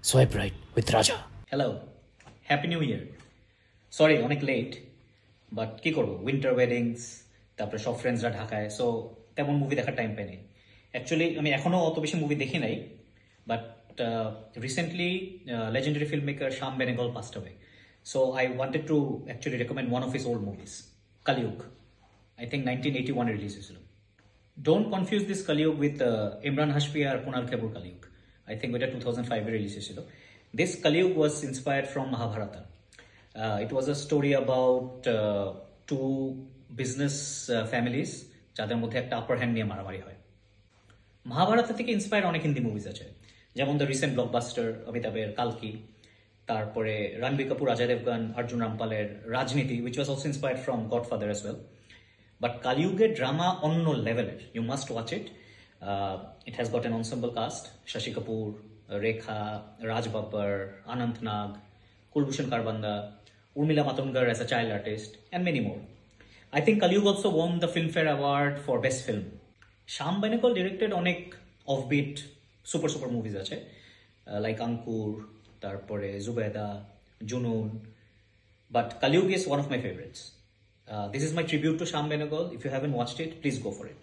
Swipe right with Raja. Hello, happy new year. Sorry অনেক late, but কি করবো, winter weddings, তারপরে সব ফ্রেন্ডসরা ঢাকায়, সো তেমন মুভি দেখার টাইম পাইনি। অ্যাকচুয়ালি আমি এখনও অত বেশি মুভি দেখি নাই, but recently legendary filmmaker Shyam Benegal passed away. So I wanted to actually recommend one of his old movies, Kaliyug. I think 1981 release হয়েছিল। Don't confuse this Kaliyug with Imran Hashmi or Kunal Khabur Kaliyug. I think ওটা 2005 এ release হয়েছিল। This Kaliyug was inspired from Mahabharata. It was a story about two business families যাদের মধ্যে একটা upper hand নিয়ে মারামারি হয়। মহাভারত থেকে ইন্সপায়ার অনেক হিন্দি মুভিজ আছে, যেমন দ্য রিসেন্ট ব্লকবাস্টার অমিতাভের কালকি, তারপরে রণবীর কাপুর, অজয় দেবগন, অর্জুন রামপালের রাজনীতি, which was also inspired from Godfather as well. But Kaliyuger drama অন্য লেভেলের, you must watch it. It has got an ensemble cast: Shashi Kapoor, Rekha, Raj Babbar, Anant Nag, Kulbhushan Kharbanda, Urmila Matondkar as a child artist, and many more. I think Kaliyug also won the Filmfare Award for Best Film. Shyam Benegal directed অনেক offbeat super movies আছে, like Ankur, তারপরে Zubeda, Junoon, but Kaliyug is one of my favorites. This is my tribute to Shyam Benegal. If you haven't watched it, please go for it.